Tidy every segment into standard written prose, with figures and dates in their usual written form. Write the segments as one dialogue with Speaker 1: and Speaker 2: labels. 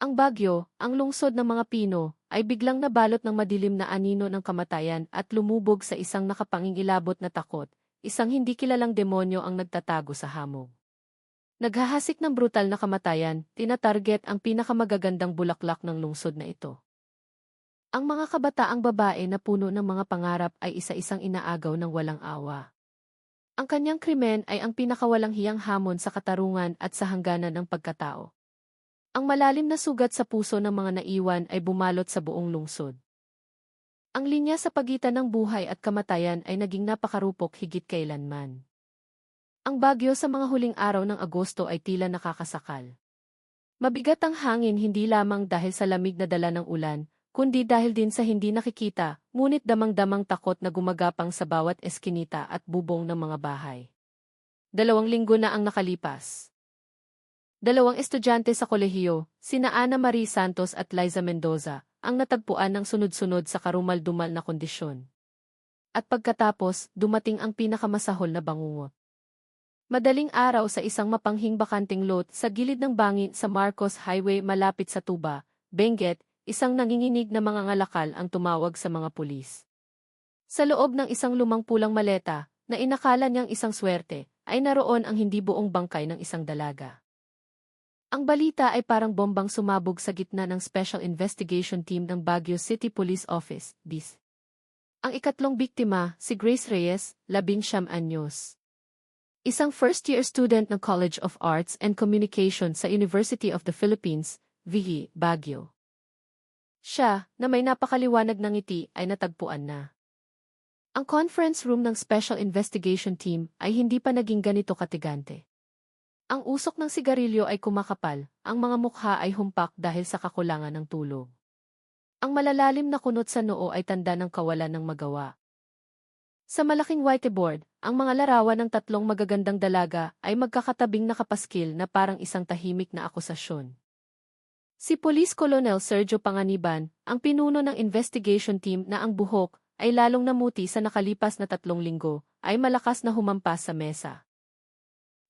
Speaker 1: Ang Bagyo, ang lungsod ng mga Pino, ay biglang nabalot ng madilim na anino ng kamatayan at lumubog sa isang nakapangingilabot na takot, isang hindi kilalang demonyo ang nagtatago sa hamog. Naghahasik ng brutal na kamatayan, tinatarget ang pinakamagagandang bulaklak ng lungsod na ito. Ang mga kabataang babae na puno ng mga pangarap ay isa-isang inaagaw ng walang awa. Ang kanyang krimen ay ang pinakawalang hiyang hamon sa katarungan at sa hangganan ng pagkatao. Ang malalim na sugat sa puso ng mga naiwan ay bumalot sa buong lungsod. Ang linya sa pagitan ng buhay at kamatayan ay naging napakarupok higit kailanman. Ang bagyo sa mga huling araw ng Agosto ay tila nakakasakal. Mabigat ang hangin hindi lamang dahil sa lamig na dala ng ulan, kundi dahil din sa hindi nakikita, ngunit damang-damang takot na gumagapang sa bawat eskinita at bubong ng mga bahay. 2 linggo na ang nakalipas. 2 estudyante sa kolehiyo, sina Ana Marie Santos at Liza Mendoza, ang natagpuan ng sunod-sunod sa karumal-dumal na kondisyon. At pagkatapos, dumating ang pinakamasahol na bangungot. Madaling araw sa isang mapanghing bakanting lot sa gilid ng bangin sa Marcos Highway malapit sa Tuba, Benguet, isang nanginginig na mga ngalakal ang tumawag sa mga pulis. Sa loob ng isang lumang pulang maleta, na inakala niyang isang swerte, ay naroon ang hindi buong bangkay ng isang dalaga. Ang balita ay parang bombang sumabog sa gitna ng Special Investigation Team ng Baguio City Police Office, BIS. Ang ikatlong biktima, si Grace Reyes, 19 anyos. Isang first-year student ng College of Arts and Communication sa University of the Philippines, VE, Baguio. Siya, na may napakaliwanag ng ngiti, ay natagpuan na. Ang conference room ng Special Investigation Team ay hindi pa naging ganito katigante. Ang usok ng sigarilyo ay kumakapal, ang mga mukha ay humpak dahil sa kakulangan ng tulog. Ang malalalim na kunot sa noo ay tanda ng kawalan ng magawa. Sa malaking whiteboard, ang mga larawan ng 3 magagandang dalaga ay magkakatabing nakapaskil na parang isang tahimik na akusasyon. Si Police Colonel Sergio Panganiban, ang pinuno ng investigation team na ang buhok ay lalong namuti sa nakalipas na 3 linggo, ay malakas na humampas sa mesa.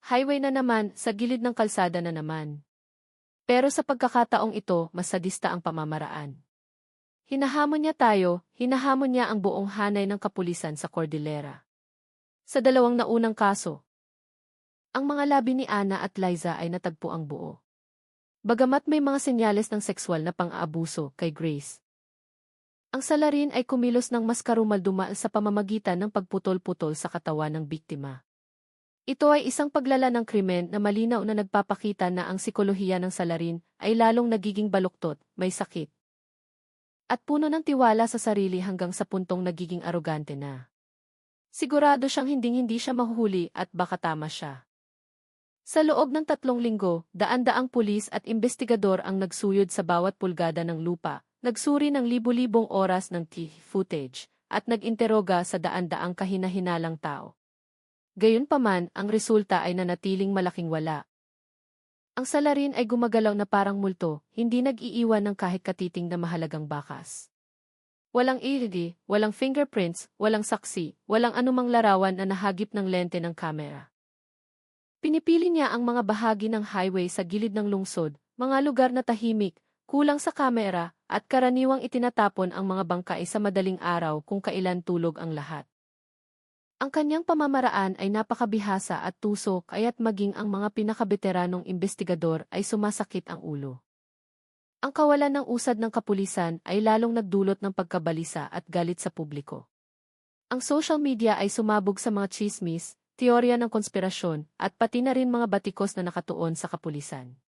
Speaker 1: Highway na naman, sa gilid ng kalsada na naman. Pero sa pagkakataong ito, mas sadista ang pamamaraan. Hinahamon niya tayo, hinahamon niya ang buong hanay ng kapulisan sa Cordillera. Sa 2 naunang kaso, ang mga labi ni Ana at Liza ay natagpo ang buo. Bagamat may mga senyales ng sexual na pang-aabuso kay Grace. Ang salarin ay kumilos ng mas karumal-dumal sa pamamagitan ng pagputol-putol sa katawan ng biktima. Ito ay isang paglala ng krimen na malinaw na nagpapakita na ang sikolohiya ng salarin ay lalong nagiging baluktot, may sakit. At puno ng tiwala sa sarili hanggang sa puntong nagiging arogante na. Sigurado siyang hindi siya mahuhuli at baka tama siya. Sa loob ng 3 linggo, daan-daang pulis at investigador ang nagsuyod sa bawat pulgada ng lupa, nagsuri ng libu-libong oras ng footage, at nag-interoga sa daan-daang kahina-hinalang tao. Gayunpaman, ang resulta ay nanatiling malaking wala. Ang salarin ay gumagalaw na parang multo, hindi nag-iiwan ng kahit katiting na mahalagang bakas. Walang ID, walang fingerprints, walang saksi, walang anumang larawan na nahagip ng lente ng kamera. Pinipili niya ang mga bahagi ng highway sa gilid ng lungsod, mga lugar na tahimik, kulang sa kamera, at karaniwang itinatapon ang mga bangkay sa madaling araw kung kailan tulog ang lahat. Ang kanyang pamamaraan ay napakabihasa at tuso kaya't maging ang mga pinakabeteranong investigador ay sumasakit ang ulo. Ang kawalan ng usad ng kapulisan ay lalong nagdulot ng pagkabalisa at galit sa publiko. Ang social media ay sumabog sa mga tsismis, teorya ng konspirasyon, at pati na rin mga batikos na nakatuon sa kapulisan.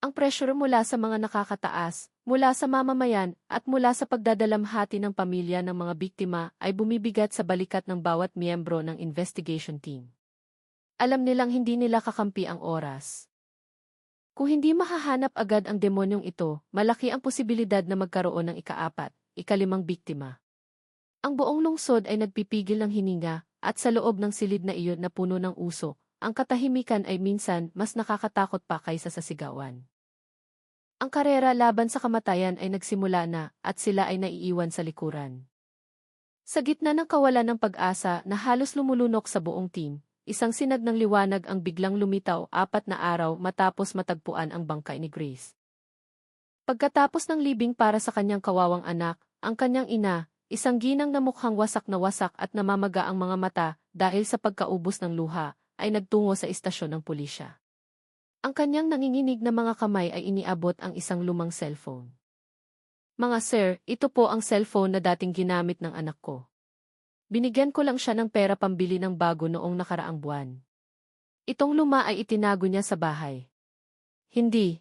Speaker 1: Ang pressure mula sa mga nakakataas, mula sa mamamayan, at mula sa pagdadalamhati ng pamilya ng mga biktima ay bumibigat sa balikat ng bawat miyembro ng investigation team. Alam nilang hindi nila kakampi ang oras. Kung hindi mahahanap agad ang demonyong ito, malaki ang posibilidad na magkaroon ng ika-4, ika-5 biktima. Ang buong lungsod ay nagpipigil ng hininga, at sa loob ng silid na iyon na puno ng usok, ang katahimikan ay minsan mas nakakatakot pa kaysa sa sigawan. Ang karera laban sa kamatayan ay nagsimula na, at sila ay naiiwan sa likuran. Sa gitna ng kawalan ng pag-asa na halos lumulunok sa buong team, isang sinag ng liwanag ang biglang lumitaw 4 na araw matapos matagpuan ang bangkay ni Grace. Pagkatapos ng libing para sa kanyang kawawang anak, ang kanyang ina, isang ginang na mukhang wasak at namamaga ang mga mata dahil sa pagkaubos ng luha, ay nagtungo sa istasyon ng pulisya. Ang kanyang nanginginig na mga kamay ay iniabot ang isang lumang cellphone. Mga sir, ito po ang cellphone na dating ginamit ng anak ko. Binigyan ko lang siya ng pera pambili ng bago noong nakaraang buwan. Itong luma ay itinago niya sa bahay. Hindi.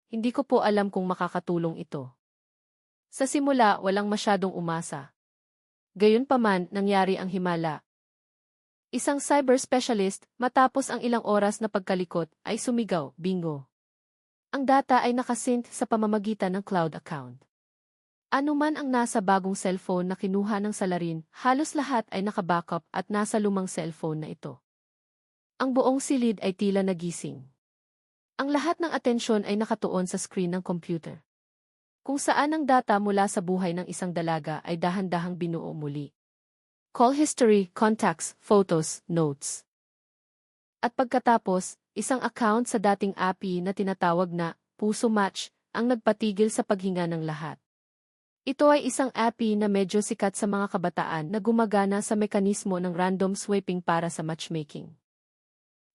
Speaker 1: Hindi ko po alam kung makakatulong ito. Sa simula, walang masyadong umasa. Gayunpaman, nangyari ang himala. Isang cyber specialist, matapos ang ilang oras na pagkalikot, ay sumigaw, bingo. Ang data ay nakasync sa pamamagitan ng cloud account. Ano man ang nasa bagong cellphone na kinuha ng salarin, halos lahat ay nakabackup at nasa lumang cellphone na ito. Ang buong silid ay tila nagising. Ang lahat ng atensyon ay nakatuon sa screen ng computer. Kung saan ang data mula sa buhay ng isang dalaga ay dahan-dahang binuo muli. Call history, contacts, photos, notes. At pagkatapos, isang account sa dating API na tinatawag na Puso Match ang nagpatigil sa paghinga ng lahat. Ito ay isang API na medyo sikat sa mga kabataan na gumagana sa mekanismo ng random swiping para sa matchmaking.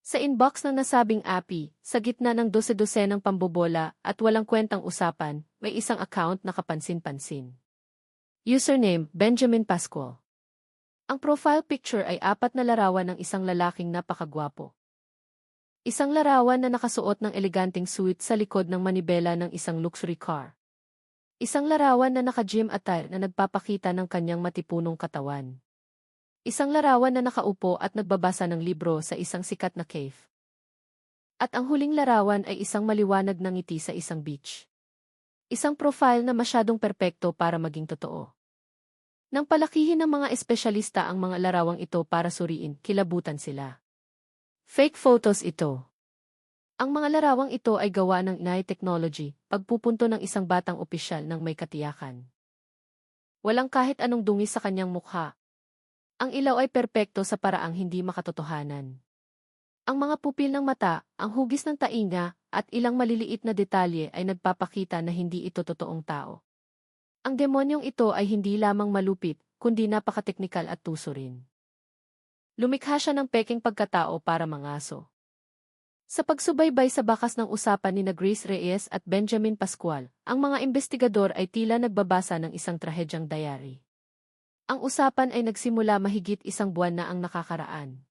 Speaker 1: Sa inbox ng nasabing API, sa gitna ng dose-dosenang pambobola at walang kwentang usapan, may isang account na kapansin-pansin. Username, Benjamin Pascual. Ang profile picture ay 4 na larawan ng isang lalaking napakagwapo. Isang larawan na nakasuot ng eleganteng suit sa likod ng manibela ng isang luxury car. Isang larawan na naka-gym attire na nagpapakita ng kanyang matipunong katawan. Isang larawan na nakaupo at nagbabasa ng libro sa isang sikat na cave. At ang huling larawan ay isang maliwanag na ngiti sa isang beach. Isang profile na masyadong perpekto para maging totoo. Nang palakihin ng mga espesyalista ang mga larawang ito para suriin, kilabutan sila. Fake photos ito. Ang mga larawang ito ay gawa ng AI technology, pagpupunto ng isang batang opisyal ng may katiyakan. Walang kahit anong dungis sa kanyang mukha. Ang ilaw ay perpekto sa paraang hindi makatotohanan. Ang mga pupil ng mata, ang hugis ng tainga, at ilang maliliit na detalye ay nagpapakita na hindi ito totoong tao. Ang demonyong ito ay hindi lamang malupit, kundi napakateknikal at tuso rin. Lumikha siya ng peking pagkatao para mangaso. Sa pagsubaybay sa bakas ng usapan ni Grace Reyes at Benjamin Pascual, ang mga investigador ay tila nagbabasa ng isang trahedyang diary. Ang usapan ay nagsimula mahigit 1 buwan na ang nakakaraan.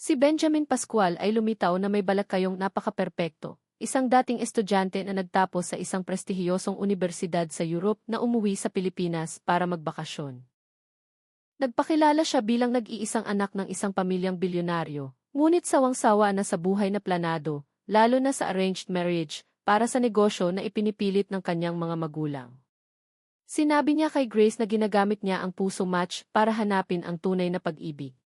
Speaker 1: Si Benjamin Pascual ay lumitaw na may balakayong napaka-perpekto, isang dating estudyante na nagtapos sa isang prestihiyosong unibersidad sa Europe na umuwi sa Pilipinas para magbakasyon. Nagpakilala siya bilang nag-iisang anak ng isang pamilyang bilyonaryo, ngunit sawang-sawa na sa buhay na planado, lalo na sa arranged marriage, para sa negosyo na ipinipilit ng kanyang mga magulang. Sinabi niya kay Grace na ginagamit niya ang Puso Match para hanapin ang tunay na pag-ibig.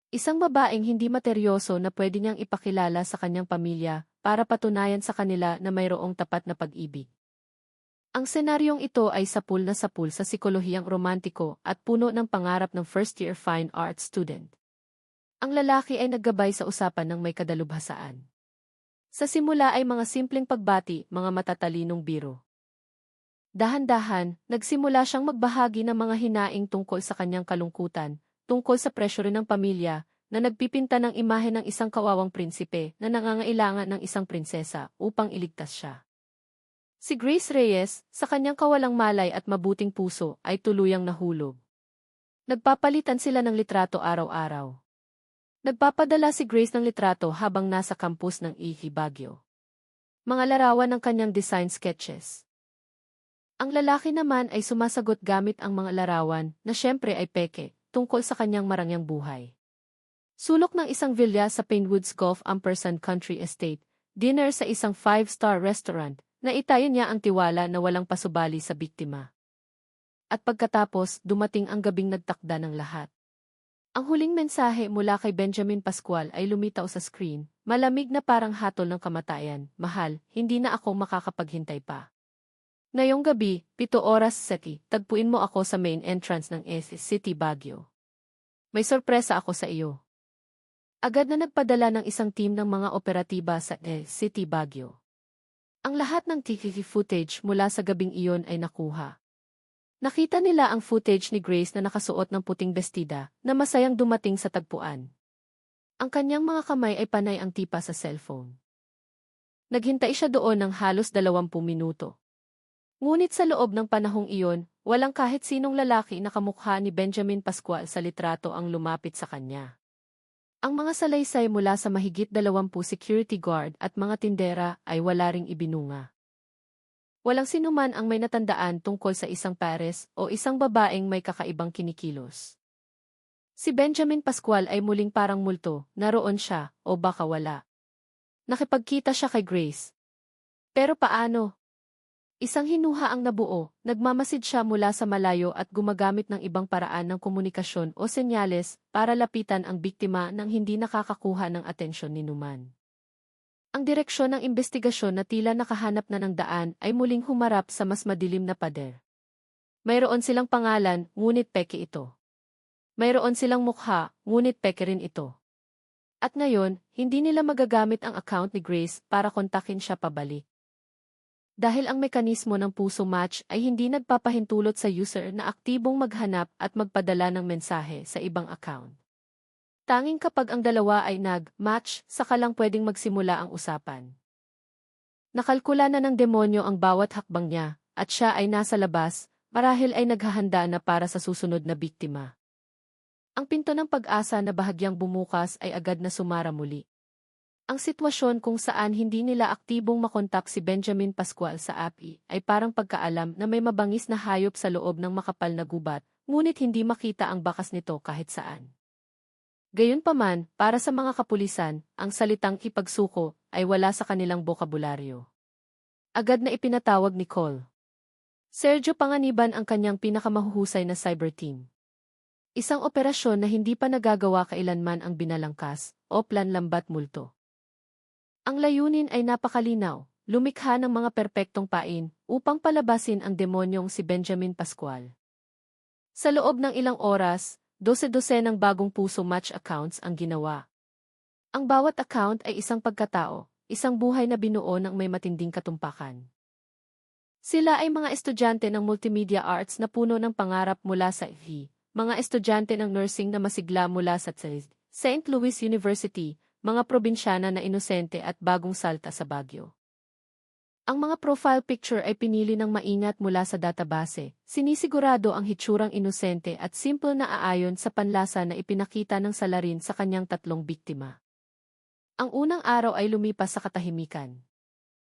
Speaker 1: Isang babaeng hindi materyoso na pwede niyang ipakilala sa kanyang pamilya para patunayan sa kanila na mayroong tapat na pag-ibig. Ang senaryong ito ay sapul na sapul sa psikolohiyang romantiko at puno ng pangarap ng first-year fine arts student. Ang lalaki ay naggabay sa usapan ng may kadalubhasaan. Sa simula ay mga simpleng pagbati, mga matatalinong biro. Dahan-dahan, nagsimula siyang magbahagi ng mga hinaing tungkol sa kanyang kalungkutan, tungkol sa presyo rin ng pamilya, na nagpipinta ng imahe ng isang kawawang prinsipe na nangangailangan ng isang prinsesa upang iligtas siya. Si Grace Reyes, sa kanyang kawalang malay at mabuting puso, ay tuluyang nahulog. Nagpapalitan sila ng litrato araw-araw. Nagpapadala si Grace ng litrato habang nasa campus ng IHI Baguio. Mga larawan ng kanyang design sketches. Ang lalaki naman ay sumasagot gamit ang mga larawan, na syempre ay peke, tungkol sa kanyang marangyang buhay. Sulok ng isang villa sa Pinewoods Golf & Country Estate, dinner sa isang 5-star restaurant, na itayo niya ang tiwala na walang pasubali sa biktima. At pagkatapos, dumating ang gabing nagtakda ng lahat. Ang huling mensahe mula kay Benjamin Pascual ay lumitaw sa screen, malamig na parang hatol ng kamatayan, mahal, hindi na ako makakapaghintay pa. Ngayong gabi, 7 oras SETI, tagpuin mo ako sa main entrance ng City Baguio. May sorpresa ako sa iyo. Agad na nagpadala ng isang team ng mga operatiba sa City Baguio. Ang lahat ng CCTV footage mula sa gabing iyon ay nakuha. Nakita nila ang footage ni Grace na nakasuot ng puting bestida na masayang dumating sa tagpuan. Ang kanyang mga kamay ay panay ang tipa sa cellphone. Naghintay siya doon ng halos 20 minuto. Ngunit sa loob ng panahong iyon, walang kahit sinong lalaki na kamukha ni Benjamin Pascual sa litrato ang lumapit sa kanya. Ang mga salaysay mula sa mahigit 20 security guard at mga tindera ay wala ring ibinunga. Walang sinuman ang may natandaan tungkol sa isang pares o isang babaeng may kakaibang kinikilos. Si Benjamin Pascual ay muling parang multo, naroon siya, o baka wala. Nakipagkita siya kay Grace. Pero paano? Isang hinuha ang nabuo, nagmamasid siya mula sa malayo at gumagamit ng ibang paraan ng komunikasyon o senyales para lapitan ang biktima nang hindi nakakakuha ng atensyon ni Numan. Ang direksyon ng investigasyon na tila nakahanap na ng daan ay muling humarap sa mas madilim na pader. Mayroon silang pangalan, ngunit peke ito. Mayroon silang mukha, ngunit peke rin ito. At ngayon, hindi nila magagamit ang account ni Grace para kontakin siya pabalik. Dahil ang mekanismo ng puso match ay hindi nagpapahintulot sa user na aktibong maghanap at magpadala ng mensahe sa ibang account. Tanging kapag ang dalawa ay nag-match, saka lang pwedeng magsimula ang usapan. Nakalkula na ng demonyo ang bawat hakbang niya, at siya ay nasa labas, marahil ay naghahanda na para sa susunod na biktima. Ang pinto ng pag-asa na bahagyang bumukas ay agad na sumara muli. Ang sitwasyon kung saan hindi nila aktibong makontak si Benjamin Pascual sa API ay parang pagkaalam na may mabangis na hayop sa loob ng makapal na gubat, ngunit hindi makita ang bakas nito kahit saan. Gayunpaman, para sa mga kapulisan, ang salitang ipagsuko ay wala sa kanilang bokabularyo. Agad na ipinatawag ni Cole. Sergio Panganiban ang kanyang pinakamahuhusay na cyber team. Isang operasyon na hindi pa nagagawa kailanman ang binalangkas o plan lambat multo. Ang layunin ay napakalinaw, lumikha ng mga perpektong pain upang palabasin ang demonyong si Benjamin Pascual. Sa loob ng ilang oras, 12 ng bagong puso match accounts ang ginawa. Ang bawat account ay isang pagkatao, isang buhay na binuo ng may matinding katumpakan. Sila ay mga estudyante ng multimedia arts na puno ng pangarap mula sa FE. Mga estudyante ng nursing na masigla mula sa St. Louis University, mga probinsyana na inosente at bagong salta sa Baguio. Ang mga profile picture ay pinili ng maingat mula sa database, sinisigurado ang hitsurang inosente at simple na aayon sa panlasa na ipinakita ng salarin sa kanyang 3 biktima. Ang unang araw ay lumipas sa katahimikan.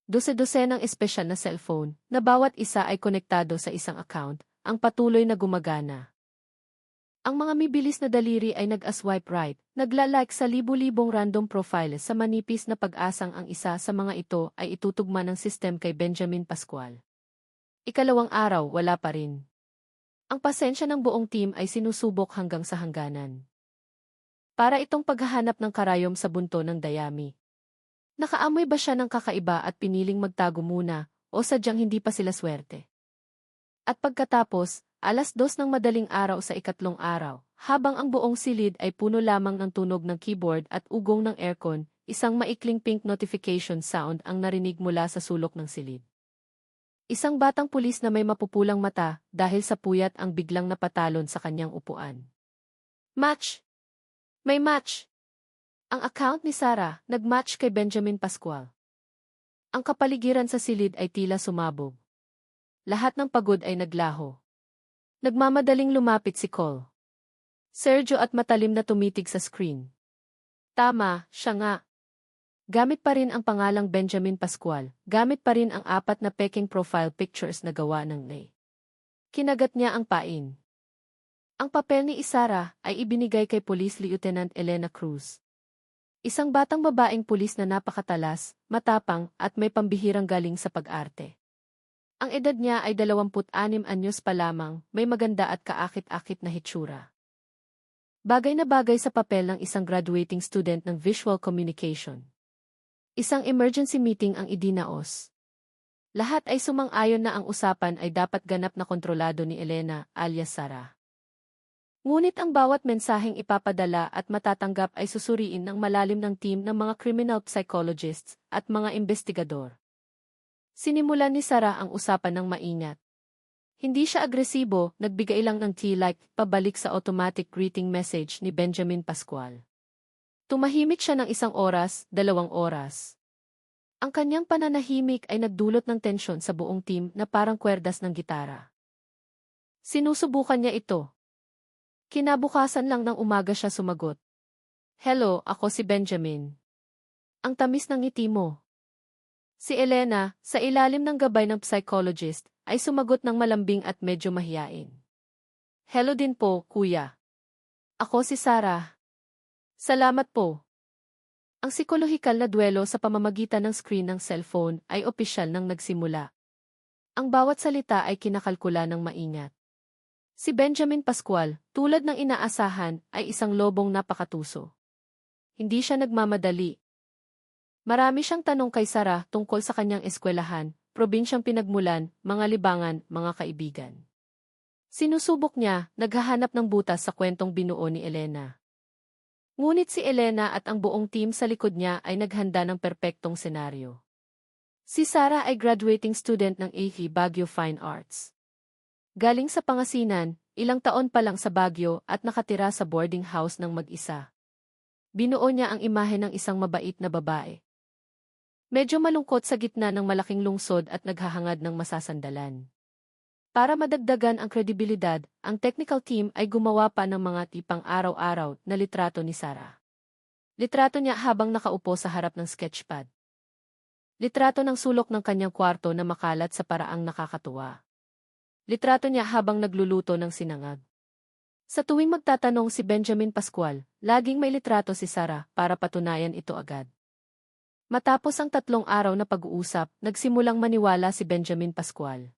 Speaker 1: 12 ng espesyal na cellphone, na bawat isa ay konektado sa isang account, ang patuloy na gumagana. Ang mga mibilis na daliri ay nag-swipe right, nagla-like sa libu-libong random profiles sa manipis na pag-asang ang isa sa mga ito ay itutugma ng system kay Benjamin Pascual. Ikalawang araw, wala pa rin. Ang pasensya ng buong team ay sinusubok hanggang sa hangganan. Para itong paghahanap ng karayom sa bunto ng dayami. Nakaamoy ba siya ng kakaiba at piniling magtago muna, o sadyang hindi pa sila swerte? At pagkatapos, 2:00 ng madaling araw sa ikatlong araw, habang ang buong silid ay puno lamang ng tunog ng keyboard at ugong ng aircon, isang maikling pink notification sound ang narinig mula sa sulok ng silid. Isang batang pulis na may mapupulang mata dahil sa puyat ang biglang napatalon sa kanyang upuan. Match! May match! Ang account ni Sarah nag-match kay Benjamin Pascual. Ang kapaligiran sa silid ay tila sumabog. Lahat ng pagod ay naglaho. Nagmamadaling lumapit si Cole. Sergio at matalim na tumitig sa screen. Tama, siya nga. Gamit pa rin ang pangalang Benjamin Pascual, gamit pa rin ang 4 na peking profile pictures na gawa ng Lay. Kinagat niya ang pain. Ang papel ni Isara ay ibinigay kay Police Lieutenant Elena Cruz. Isang batang babaeng pulis na napakatalas, matapang at may pambihirang galing sa pag-arte. Ang edad niya ay 26 anyos pa lamang, may maganda at kaakit-akit na hitsura. Bagay na bagay sa papel ng isang graduating student ng visual communication. Isang emergency meeting ang idinaos. Lahat ay sumang-ayon na ang usapan ay dapat ganap na kontrolado ni Elena alias Sarah. Ngunit ang bawat mensaheng ipapadala at matatanggap ay susuriin ng malalim ng team ng mga criminal psychologists at mga investigador. Sinimulan ni Sarah ang usapan ng maingat. Hindi siya agresibo, nagbigay lang ng tea-like pabalik sa automatic greeting message ni Benjamin Pascual. Tumahimik siya ng 1 oras, 2 oras. Ang kanyang pananahimik ay nagdulot ng tensyon sa buong team na parang kwerdas ng gitara. Sinusubukan niya ito. Kinabukasan lang ng umaga siya sumagot. Hello, ako si Benjamin. Ang tamis ng ngiti mo. Si Elena, sa ilalim ng gabay ng psychologist, ay sumagot ng malambing at medyo mahiyain. Hello din po, kuya. Ako si Sarah. Salamat po. Ang psikolohikal na duelo sa pamamagitan ng screen ng cellphone ay opisyal nang nagsimula. Ang bawat salita ay kinakalkula ng maingat. Si Benjamin Pascual, tulad ng inaasahan, ay isang lobong napakatuso. Hindi siya nagmamadali. Marami siyang tanong kay Sarah tungkol sa kanyang eskwelahan, probinsyang pinagmulan, mga libangan, mga kaibigan. Sinusubok niya, naghahanap ng butas sa kwentong binuo ni Elena. Ngunit si Elena at ang buong team sa likod niya ay naghanda ng perpektong senaryo. Si Sarah ay graduating student ng AV Baguio Fine Arts. Galing sa Pangasinan, ilang taon pa lang sa Baguio at nakatira sa boarding house ng mag-isa. Binuo niya ang imahe ng isang mabait na babae. Medyo malungkot sa gitna ng malaking lungsod at naghahangad ng masasandalan. Para madagdagan ang kredibilidad, ang technical team ay gumawa pa ng mga tipang araw-araw na litrato ni Sarah. Litrato niya habang nakaupo sa harap ng sketchpad. Litrato ng sulok ng kanyang kwarto na makalat sa paraang nakakatuwa. Litrato niya habang nagluluto ng sinangag. Sa tuwing magtatanong si Benjamin Pascual, laging may litrato si Sarah para patunayan ito agad. Matapos ang 3 araw na pag-uusap, nagsimulang maniwala si Benjamin Pascual.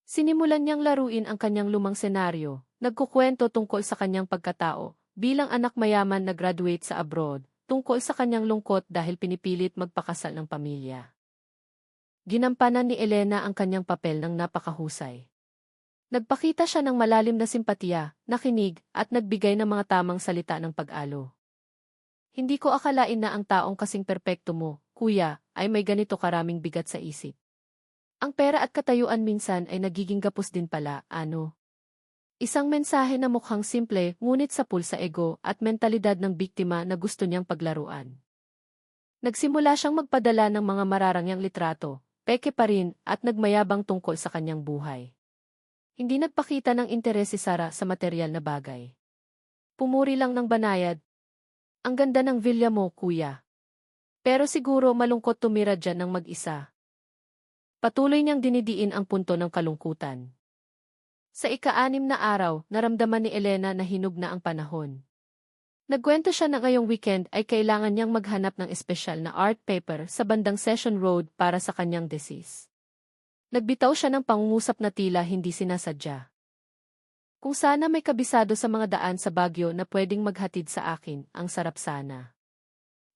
Speaker 1: Sinimulan niyang laruin ang kanyang lumang senaryo, nagkukwento tungkol sa kanyang pagkatao, bilang anak mayaman na graduate sa abroad, tungkol sa kanyang lungkot dahil pinipilit magpakasal ng pamilya. Ginampanan ni Elena ang kanyang papel ng napakahusay. Nagpakita siya ng malalim na simpatiya, nakinig, at nagbigay ng mga tamang salita ng pag-alo. Hindi ko akalain na ang taong kasing perpekto mo, kuya, ay may ganito karaming bigat sa isip. Ang pera at katayuan minsan ay nagiging gapos din pala, ano? Isang mensahe na mukhang simple, ngunit sapul sa ego at mentalidad ng biktima na gusto niyang paglaruan. Nagsimula siyang magpadala ng mga mararangyang litrato, peke pa rin, at nagmayabang tungkol sa kanyang buhay. Hindi nagpakita ng interes si Sarah sa material na bagay. Pumuri lang ng banayad. Ang ganda ng villa mo, kuya. Pero siguro malungkot tumira dyan ng mag-isa. Patuloy niyang dinidiin ang punto ng kalungkutan. Sa ika-6 na araw, naramdaman ni Elena na hinog na ang panahon. Nagkwento siya na ngayong weekend ay kailangan niyang maghanap ng espesyal na art paper sa bandang Session Road para sa kanyang thesis. Nagbitaw siya ng pangungusap na tila hindi sinasadya. Kung sana may kabisado sa mga daan sa Baguio na pwedeng maghatid sa akin, ang sarap sana.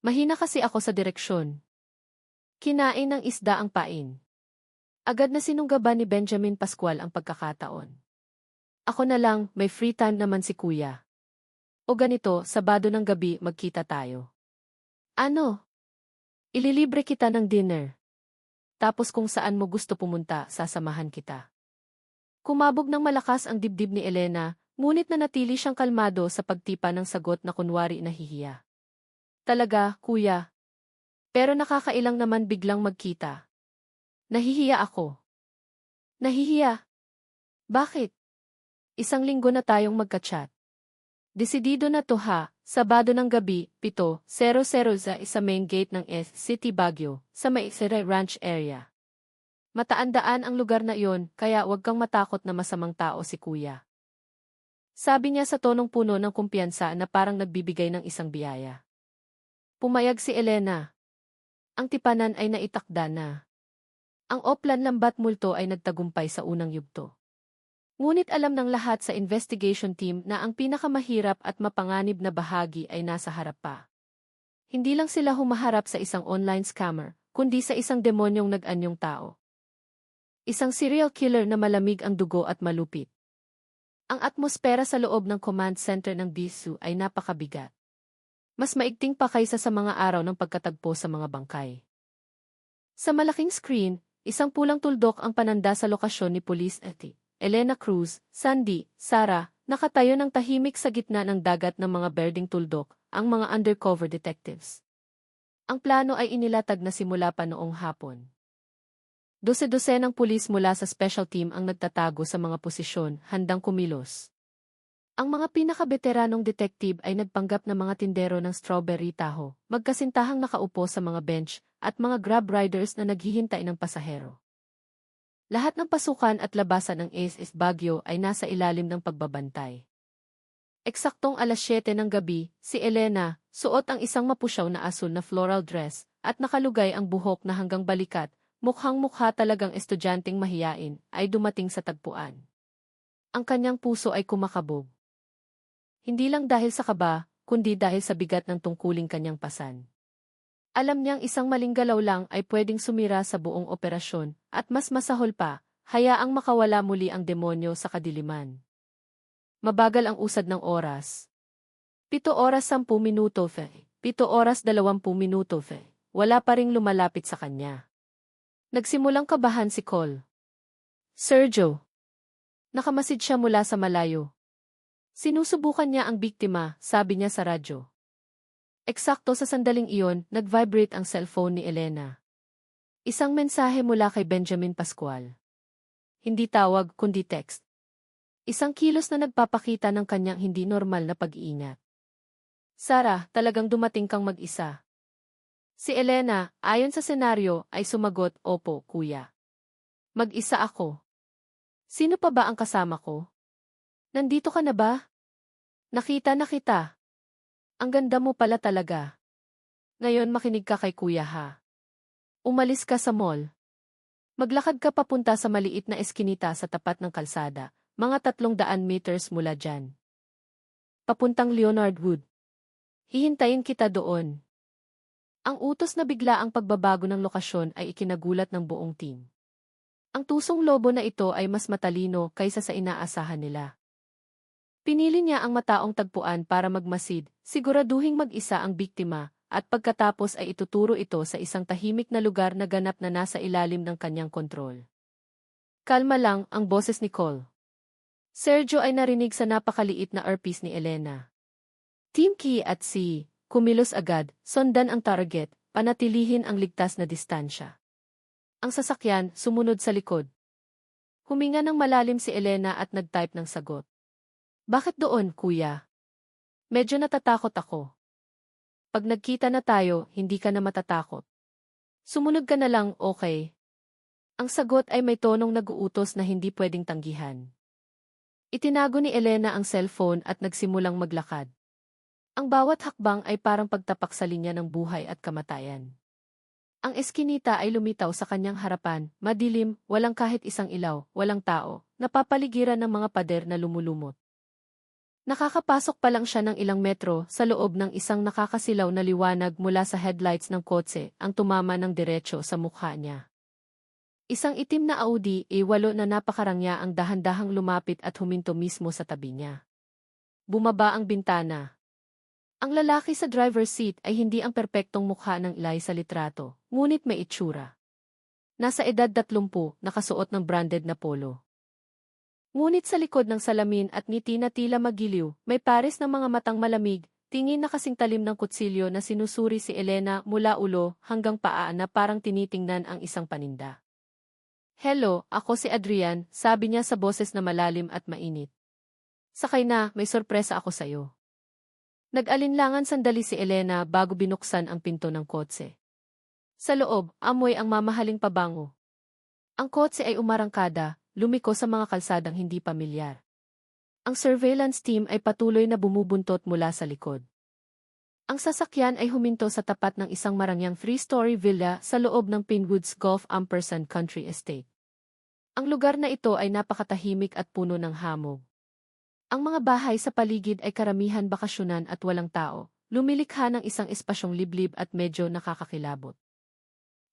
Speaker 1: Mahina kasi ako sa direksyon. Kinain ng isda ang pain. Agad na sinunggaban ni Benjamin Pascual ang pagkakataon. Ako na lang, may free time naman si kuya. O ganito, Sabado ng gabi magkita tayo. Ano? Ililibre kita ng dinner. Tapos kung saan mo gusto pumunta, sasamahan kita. Kumabog ng malakas ang dibdib ni Elena, ngunit nanatili siyang kalmado sa pagtipa ng sagot na kunwari nahihiya. Talaga, kuya. Pero nakakailang naman biglang magkita. Nahihiya ako. Nahihiya? Bakit? 1 linggo na tayong magka-chat. Desidido na to ha, Sabado ng gabi, 7:00 sa main gate ng S City Baguio, sa Maisere Ranch area. Mataandaan ang lugar na iyon, kaya huwag kang matakot na masamang tao si kuya. Sabi niya sa tonong puno ng kumpiyansa na parang nagbibigay ng isang biyaya. Pumayag si Elena. Ang tipanan ay naitakda na. Ang Oplan Lambat Multo ay nagtagumpay sa unang yugto. Ngunit alam ng lahat sa investigation team na ang pinakamahirap at mapanganib na bahagi ay nasa harap pa. Hindi lang sila humaharap sa isang online scammer, kundi sa isang demonyong nag-anyong tao. Isang serial killer na malamig ang dugo at malupit. Ang atmosfera sa loob ng command center ng BISU ay napakabigat. Mas maigting pa kaysa sa mga araw ng pagkatagpo sa mga bangkay. Sa malaking screen, Isang pulang tuldok ang pananda sa lokasyon ni Police Eti. Elena Cruz, Sandy, Sarah, nakatayo ng tahimik sa gitna ng dagat ng mga berdeng tuldok, ang mga undercover detectives. Ang plano ay inilatag na simula pa noong hapon. Dose-dosenang pulis mula sa special team ang nagtatago sa mga posisyon, handang kumilos. Ang mga pinakabeteranong detective ay nagpanggap na mga tindero ng strawberry taho, magkasintahang nakaupo sa mga bench, at mga grab riders na naghihintay ng pasahero. Lahat ng pasukan at labasan ng ASS Baguio ay nasa ilalim ng pagbabantay. Eksaktong alas 7 ng gabi, si Elena, suot ang isang mapusyaw na asul na floral dress, at nakalugay ang buhok na hanggang balikat, mukhang-mukha talagang estudyanteng mahiyain, ay dumating sa tagpuan. Ang kanyang puso ay kumakabog. Hindi lang dahil sa kaba, kundi dahil sa bigat ng tungkuling kanyang pasan. Alam niyang isang maling galaw lang ay pwedeng sumira sa buong operasyon, at mas masahol pa, hayaang makawala muli ang demonyo sa kadiliman. Mabagal ang usad ng oras. 7 oras 10 minuto, 7 oras 20 minuto, wala pa ring lumalapit sa kanya. Nagsimulang kabahan si Cole. Sergio. Nakamasid siya mula sa malayo. Sinusubukan niya ang biktima, sabi niya sa radyo. Eksakto sa sandaling iyon, nag-vibrate ang cellphone ni Elena. Isang mensahe mula kay Benjamin Pascual. Hindi tawag, kundi text. Isang kilos na nagpapakita ng kanyang hindi normal na pag-iingat. Sarah, talagang dumating kang mag-isa. Si Elena, ayon sa senaryo, ay sumagot, opo, kuya. Mag-isa ako. Sino pa ba ang kasama ko? Nandito ka na ba? Nakita na kita. Ang ganda mo pala talaga. Ngayon makinig ka kay kuya ha. Umalis ka sa mall. Maglakad ka papunta sa maliit na eskinita sa tapat ng kalsada, mga 300 meters mula dyan. Papuntang Leonard Wood. Hihintayin kita doon. Ang utos na bigla ang pagbabago ng lokasyon ay ikinagulat ng buong team. Ang tusong lobo na ito ay mas matalino kaysa sa inaasahan nila. Pinili niya ang mataong tagpuan para magmasid, siguraduhing mag-isa ang biktima, at pagkatapos ay ituturo ito sa isang tahimik na lugar na ganap na nasa ilalim ng kanyang kontrol. Kalma lang ang boses ni Cole. Sergio ay narinig sa napakaliit na earpiece ni Elena. Team Key at C, kumilos agad, sundan ang target, panatilihin ang ligtas na distansya. Ang sasakyan, sumunod sa likod. Huminga ng malalim si Elena at nag-type ng sagot. Bakit doon, kuya? Medyo natatakot ako. Pag nagkita na tayo, hindi ka na matatakot. Sumunod ka na lang, okay? Ang sagot ay may tonong nag-uutos na hindi pwedeng tanggihan. Itinago ni Elena ang cellphone at nagsimulang maglakad. Ang bawat hakbang ay parang pagtapak sa linya ng buhay at kamatayan. Ang eskinita ay lumitaw sa kanyang harapan, madilim, walang kahit isang ilaw, walang tao, napapaligiran ng mga pader na lumulumot. Nakakapasok pa lang siya ng ilang metro sa loob ng isang nakakasilaw na liwanag mula sa headlights ng kotse ang tumama ng diretso sa mukha niya. Isang itim na Audi A8 na napakarangya ang dahan-dahang lumapit at huminto mismo sa tabi niya. Bumaba ang bintana. Ang lalaki sa driver's seat ay hindi ang perpektong mukha ng ilay sa litrato, ngunit may itsura. Nasa edad 30, nakasuot ng branded na polo. Ngunit sa likod ng salamin at ngiti na tila magiliw, may pares ng mga matang malamig, tingin na kasing talim ng kutsilyo na sinusuri si Elena mula ulo hanggang paa na parang tinitingnan ang isang paninda. Hello, ako si Adrian, sabi niya sa boses na malalim at mainit. Sakay na, may sorpresa ako sa'yo. Nag-alinlangan sandali si Elena bago binuksan ang pinto ng kotse. Sa loob, amoy ang mamahaling pabango. Ang kotse ay umarangkada, lumiko sa mga kalsadang hindi pamilyar. Ang surveillance team ay patuloy na bumubuntot mula sa likod. Ang sasakyan ay huminto sa tapat ng isang marangyang 3-story villa sa loob ng Pinwoods Golf & Country Estate. Ang lugar na ito ay napakatahimik at puno ng hamog. Ang mga bahay sa paligid ay karamihan bakasyonan at walang tao, lumilikha ng isang espasyong liblib at medyo nakakakilabot.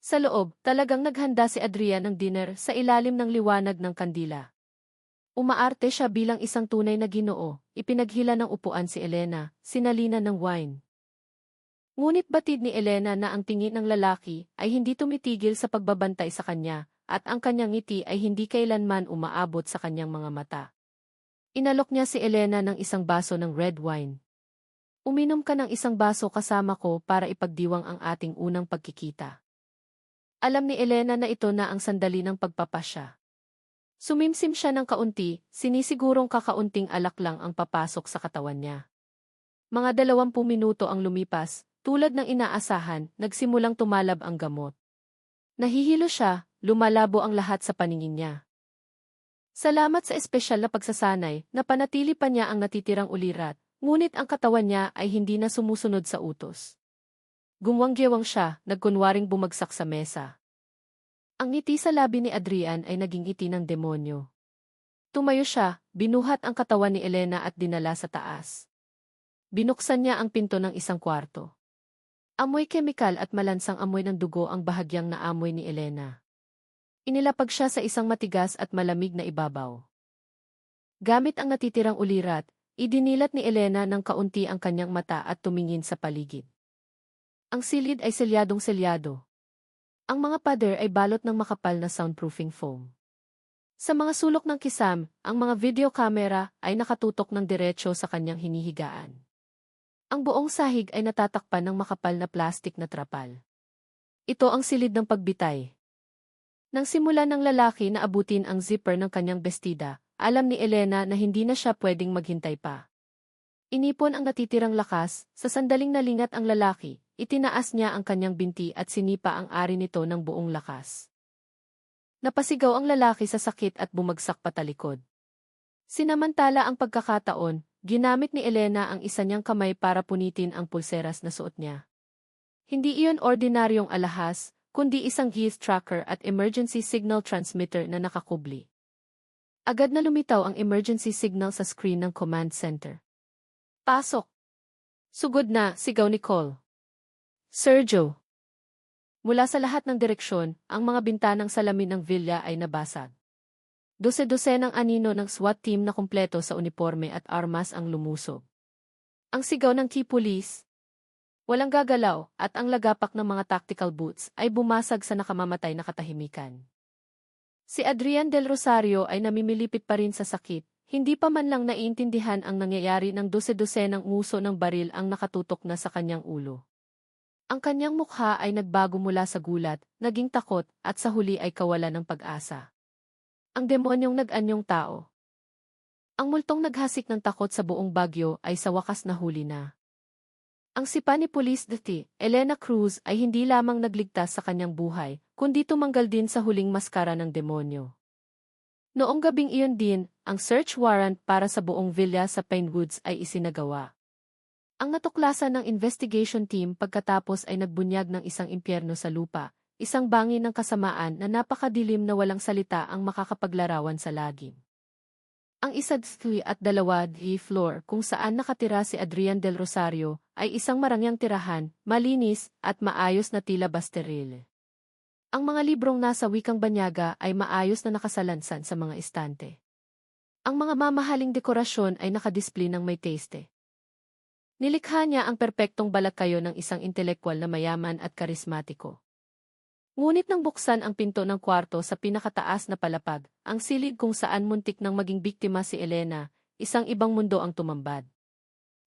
Speaker 1: Sa loob, talagang naghanda si Adrian ng dinner sa ilalim ng liwanag ng kandila. Umaarte siya bilang isang tunay na ginoo, ipinaghila ng upuan si Elena, sinalina ng wine. Ngunit batid ni Elena na ang tingin ng lalaki ay hindi tumitigil sa pagbabantay sa kanya, at ang kanyang ngiti ay hindi kailanman umaabot sa kanyang mga mata. Inalok niya si Elena ng isang baso ng red wine. Uminom ka ng isang baso kasama ko para ipagdiwang ang ating unang pagkikita. Alam ni Elena na ito na ang sandali ng pagpapasya. Sumimsim siya ng kaunti, sinisigurong kakaunting alak lang ang papasok sa katawan niya. Mga 20 minuto ang lumipas, tulad ng inaasahan, nagsimulang tumalab ang gamot. Nahihilo siya, lumalabo ang lahat sa paningin niya. Salamat sa espesyal na pagsasanay, napanatili pa niya ang natitirang ulirat, ngunit ang katawan niya ay hindi na sumusunod sa utos. Gumwang-gewang siya, nagkunwaring bumagsak sa mesa. Ang ngiti sa labi ni Adrian ay naging ngiti ng demonyo. Tumayo siya, binuhat ang katawan ni Elena at dinala sa taas. Binuksan niya ang pinto ng isang kwarto. Amoy kemikal at malansang amoy ng dugo ang bahagyang naamoy ni Elena. Inilapag siya sa isang matigas at malamig na ibabaw. Gamit ang natitirang ulirat, idinilat ni Elena ng kaunti ang kanyang mata at tumingin sa paligid. Ang silid ay selyadong-selyado. Ang mga pader ay balot ng makapal na soundproofing foam. Sa mga sulok ng kisam, ang mga video camera ay nakatutok ng diretsyo sa kanyang hinihigaan. Ang buong sahig ay natatakpan ng makapal na plastik na trapal. Ito ang silid ng pagbitay. Nang simula ng lalaki na abutin ang zipper ng kanyang bestida, alam ni Elena na hindi na siya pwedeng maghintay pa. Inipon ang natitirang lakas, sa sandaling nalingat ang lalaki, itinaas niya ang kanyang binti at sinipa ang ari nito ng buong lakas. Napasigaw ang lalaki sa sakit at bumagsak patalikod. Sinamantala ang pagkakataon, ginamit ni Elena ang isa niyang kamay para punitin ang pulseras na suot niya. Hindi iyon ordinaryong alahas, kundi isang heat tracker at emergency signal transmitter na nakakubli. Agad na lumitaw ang emergency signal sa screen ng command center. Pasok! Sugod na, sigaw ni Cole. Sergio! Mula sa lahat ng direksyon, ang mga bintanang salamin ng villa ay nabasag. Dose-dosenang anino ng SWAT team na kumpleto sa uniforme at armas ang lumusog. Ang sigaw ng key police, walang gagalaw, at ang lagapak ng mga tactical boots ay bumasag sa nakamamatay na katahimikan. Si Adrian Del Rosario ay namimilipit pa rin sa sakit, hindi pa man lang naiintindihan ang nangyayari ng dose-dosenang nguso ng baril ang nakatutok na sa kanyang ulo. Ang kanyang mukha ay nagbago mula sa gulat, naging takot, at sa huli ay kawalan ng pag-asa. Ang demonyong nag-anyong tao. Ang multong naghasik ng takot sa buong Baguio ay sa wakas nahuli na. Ang sipa ni Police Dati, Elena Cruz ay hindi lamang nagligtas sa kanyang buhay, kundi tumanggal din sa huling maskara ng demonyo. Noong gabing iyon din, ang search warrant para sa buong villa sa Pinewoods ay isinagawa. Ang natuklasan ng investigation team pagkatapos ay nagbunyag ng isang impyerno sa lupa, isang bangin ng kasamaan na napakadilim na walang salita ang makakapaglarawan sa lagim. Ang isa at 2 floor kung saan nakatira si Adrian Del Rosario ay isang marangyang tirahan, malinis at maayos na tila basteril. Ang mga librong nasa wikang banyaga ay maayos na nakasalansan sa mga estante. Ang mga mamahaling dekorasyon ay nakadisplay ng may taste. Nilikha niya ang perpektong balakayo ng isang intelekwal na mayaman at karismatiko. Ngunit nang buksan ang pinto ng kwarto sa pinakataas na palapag, ang silid kung saan muntik nang maging biktima si Elena, isang ibang mundo ang tumambad.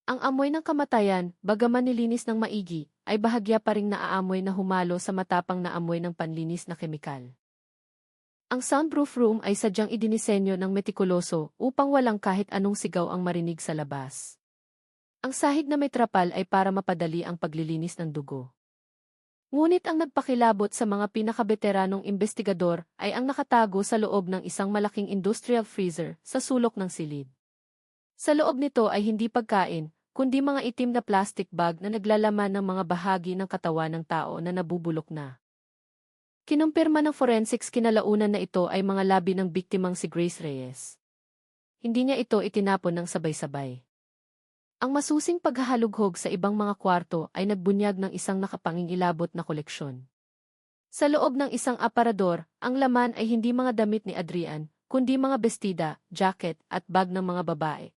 Speaker 1: Ang amoy ng kamatayan, bagaman nilinis ng maigi, ay bahagya pa ring naaamoy na humalo sa matapang na amoy ng panlinis na kemikal. Ang soundproof room ay sadyang idinisenyo ng metikuloso upang walang kahit anong sigaw ang marinig sa labas. Ang sahig na may trapal ay para mapadali ang paglilinis ng dugo. Ngunit ang nagpakilabot sa mga pinakabeteranong investigador ay ang nakatago sa loob ng isang malaking industrial freezer sa sulok ng silid. Sa loob nito ay hindi pagkain, kundi mga itim na plastic bag na naglalaman ng mga bahagi ng katawan ng tao na nabubulok na. Kinumpirma ng forensics kinalaunan na ito ay mga labi ng biktimang si Grace Reyes. Hindi niya ito itinapon ng sabay-sabay. Ang masusing paghahalughog sa ibang mga kwarto ay nagbunyag ng isang nakapangingilabot na koleksyon. Sa loob ng isang aparador, ang laman ay hindi mga damit ni Adrian, kundi mga bestida, jacket at bag ng mga babae.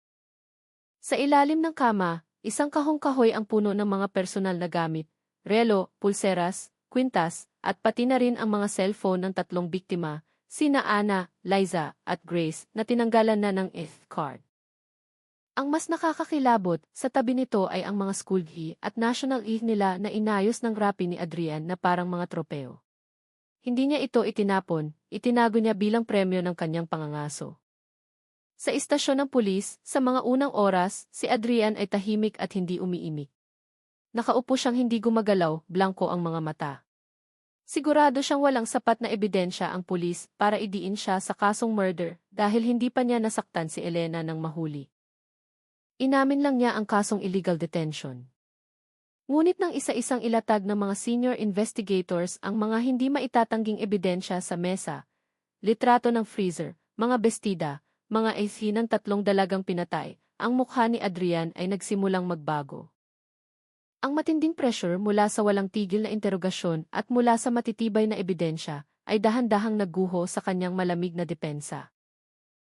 Speaker 1: Sa ilalim ng kama, isang kahong-kahoy ang puno ng mga personal na gamit, relo, pulseras, kwintas, at pati na rin ang mga cellphone ng tatlong biktima, sina Anna, Liza, at Grace, na tinanggalan na ng ETH card. Ang mas nakakakilabot, sa tabi nito ay ang mga school key at national ETH nila na inayos ng rapi ni Adrian na parang mga tropeo. Hindi niya ito itinapon, itinago niya bilang premyo ng kanyang pangangaso. Sa istasyon ng pulis, sa mga unang oras, si Adrian ay tahimik at hindi umiimik. Nakaupo siyang hindi gumagalaw, blanko ang mga mata. Sigurado siyang walang sapat na ebidensya ang pulis para idiin siya sa kasong murder dahil hindi pa niya nasaktan si Elena nang mahuli. Inamin lang niya ang kasong illegal detention. Ngunit nang isa-isang ilatag ng mga senior investigators ang mga hindi maitatangging ebidensya sa mesa, litrato ng freezer, mga bestida, mga AC ng tatlong dalagang pinatay, ang mukha ni Adrian ay nagsimulang magbago. Ang matinding pressure mula sa walang tigil na interogasyon at mula sa matitibay na ebidensya ay dahan-dahang nagguho sa kanyang malamig na depensa.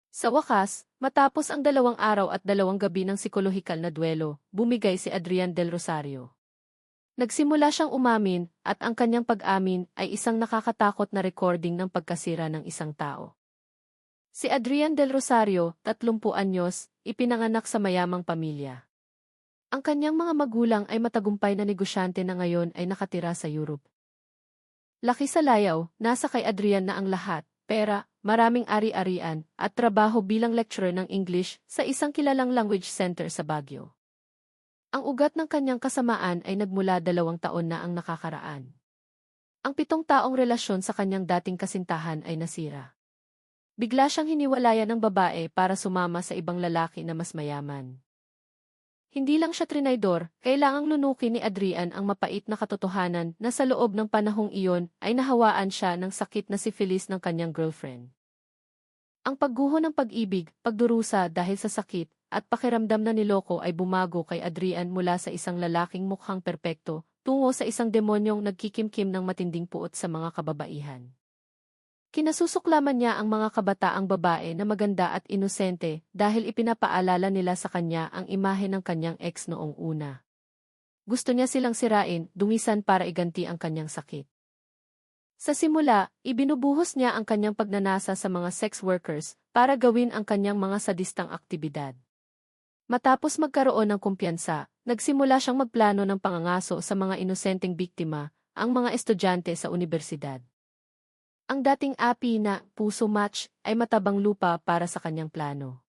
Speaker 1: Sa wakas, matapos ang 2 araw at 2 gabi ng psikolohikal na duelo, bumigay si Adrian Del Rosario. Nagsimula siyang umamin at ang kanyang pag-amin ay isang nakakatakot na recording ng pagkasira ng isang tao. Si Adrian Del Rosario, 30 anyos, ipinanganak sa mayamang pamilya. Ang kanyang mga magulang ay matagumpay na negosyante na ngayon ay nakatira sa Europe. Laki sa layaw, nasa kay Adrian na ang lahat, pera, maraming ari-arian, at trabaho bilang lecturer ng English sa isang kilalang language center sa Baguio. Ang ugat ng kanyang kasamaan ay nagmula 2 taon na ang nakakaraan. Ang 7 taong relasyon sa kanyang dating kasintahan ay nasira. Bigla siyang hiniwalayan ng babae para sumama sa ibang lalaki na mas mayaman. Hindi lang siya trinaydor, kailangang lunukin ni Adrian ang mapait na katotohanan na sa loob ng panahong iyon ay nahawaan siya ng sakit na syphilis ng kanyang girlfriend. Ang pagguho ng pag-ibig, pagdurusa dahil sa sakit, at pakiramdam na niloko ay bumago kay Adrian mula sa isang lalaking mukhang perpekto, tungo sa isang demonyong nagkikimkim ng matinding puot sa mga kababaihan. Kinasusuklaman niya ang mga kabataang babae na maganda at inosente dahil ipinapaalala nila sa kanya ang imahe ng kanyang ex noong una. Gusto niya silang sirain, dungisan para iganti ang kanyang sakit. Sa simula, ibinubuhos niya ang kanyang pagnanasa sa mga sex workers para gawin ang kanyang mga sadistang aktibidad. Matapos magkaroon ng kumpiyansa, nagsimula siyang magplano ng pangangaso sa mga inosenteng biktima, ang mga estudyante sa unibersidad. Ang dating api na puso match ay matabang lupa para sa kanyang plano.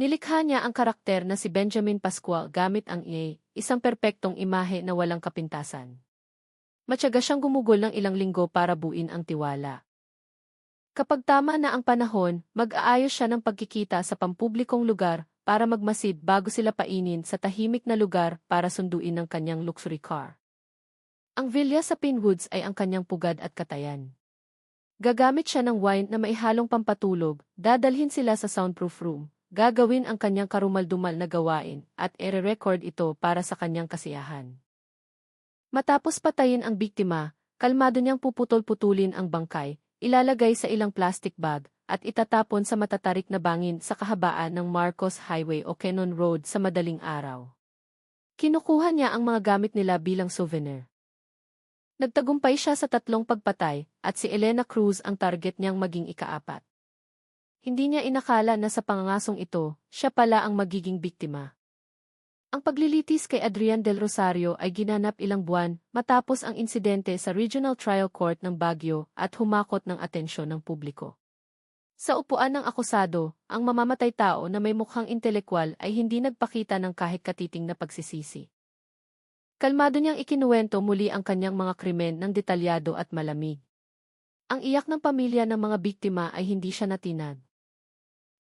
Speaker 1: Nilikha niya ang karakter na si Benjamin Pascual gamit ang isang perpektong imahe na walang kapintasan. Matyaga siyang gumugol ng ilang linggo para buuin ang tiwala. Kapag tama na ang panahon, mag-aayos siya ng pagkikita sa pampublikong lugar para magmasid bago sila painin sa tahimik na lugar para sunduin ng kanyang luxury car. Ang villa sa Pinwoods ay ang kanyang pugad at katayan. Gagamit siya ng wine na maihalong pampatulog, dadalhin sila sa soundproof room, gagawin ang kanyang karumal-dumal na gawain at ere-record ito para sa kanyang kasiyahan. Matapos patayin ang biktima, kalmado niyang puputol-putulin ang bangkay, ilalagay sa ilang plastic bag, at itatapon sa matatarik na bangin sa kahabaan ng Marcos Highway o Cannon Road sa madaling araw. Kinukuha niya ang mga gamit nila bilang souvenir. Nagtagumpay siya sa 3 pagpatay, at si Elena Cruz ang target niyang maging ika-4. Hindi niya inakala na sa pangangasong ito, siya pala ang magiging biktima. Ang paglilitis kay Adrian Del Rosario ay ginanap ilang buwan matapos ang insidente sa Regional Trial Court ng Baguio at humakot ng atensyon ng publiko. Sa upuan ng akusado, ang mamamatay tao na may mukhang intelekwal ay hindi nagpakita ng kahit katiting na pagsisisi. Kalmado niyang ikinuwento muli ang kanyang mga krimen ng detalyado at malamig. Ang iyak ng pamilya ng mga biktima ay hindi siya natinag.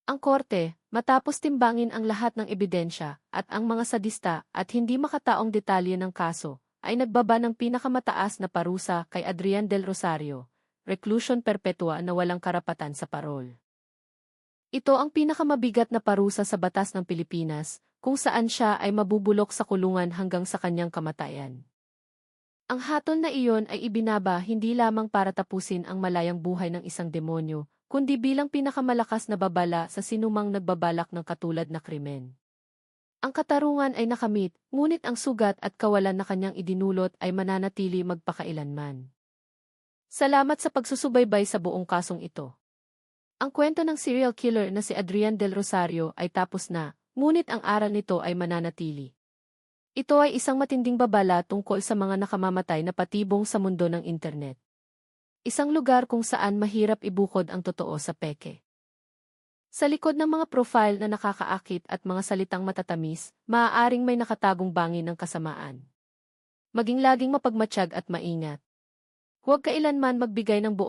Speaker 1: Ang korte, matapos timbangin ang lahat ng ebidensya at ang mga sadista at hindi makataong detalye ng kaso, ay nagbaba ng pinakamataas na parusa kay Adrian Del Rosario, reclusion perpetua na walang karapatan sa parol. Ito ang pinakamabigat na parusa sa batas ng Pilipinas, kung saan siya ay mabubulok sa kulungan hanggang sa kanyang kamatayan. Ang hatol na iyon ay ibinaba hindi lamang para tapusin ang malayang buhay ng isang demonyo, kundi bilang pinakamalakas na babala sa sinumang nagbabalak ng katulad na krimen. Ang katarungan ay nakamit, ngunit ang sugat at kawalan na kanyang idinulot ay mananatili magpakailanman. Salamat sa pagsusubaybay sa buong kasong ito. Ang kwento ng serial killer na si Adrian Del Rosario ay tapos na, ngunit ang aral nito ay mananatili. Ito ay isang matinding babala tungkol sa mga nakamamatay na patibong sa mundo ng internet. Isang lugar kung saan mahirap ibukod ang totoo sa peke. Sa likod ng mga profile na nakakaakit at mga salitang matatamis, maaaring may nakatagong bangin ng kasamaan. Maging laging mapagmatsyag at maingat. Huwag kailanman magbigay ng buong